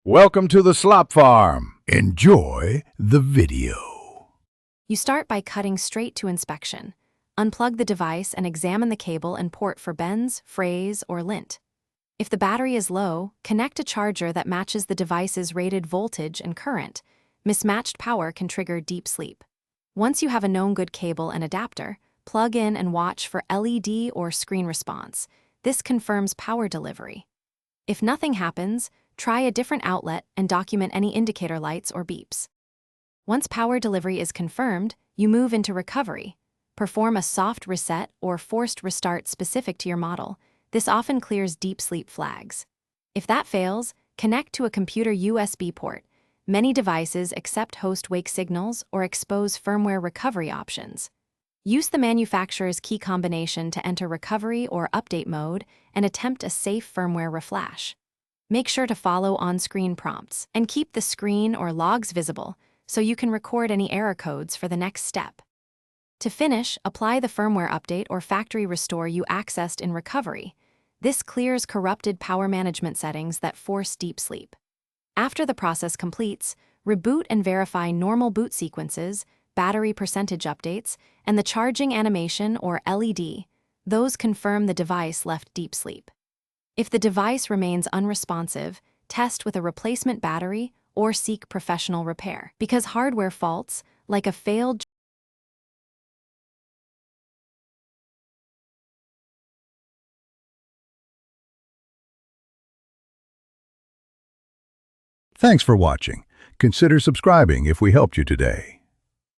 Welcome to the Slop Farm. Enjoy the video. You start by cutting straight to inspection. Unplug the device and examine the cable and port for bends, frays, or lint. If the battery is low, connect a charger that matches the device's rated voltage and current. Mismatched power can trigger deep sleep. Once you have a known good cable and adapter, plug in and watch for LED or screen response. This confirms power delivery. If nothing happens, try a different outlet and document any indicator lights or beeps. Once power delivery is confirmed, you move into recovery. Perform a soft reset or forced restart specific to your model. This often clears deep sleep flags. If that fails, connect to a computer USB port. Many devices accept host wake signals or expose firmware recovery options. Use the manufacturer's key combination to enter recovery or update mode and attempt a safe firmware reflash. Make sure to follow on-screen prompts and keep the screen or logs visible so you can record any error codes for the next step. To finish, apply the firmware update or factory restore you accessed in recovery. This clears corrupted power management settings that force deep sleep. After the process completes, reboot and verify normal boot sequences, battery percentage updates, and the charging animation or LED. Those confirm the device left deep sleep. If the device remains unresponsive, test with a replacement battery or seek professional repair, because hardware faults, like a failed Thanks for watching. Consider subscribing if we helped you today.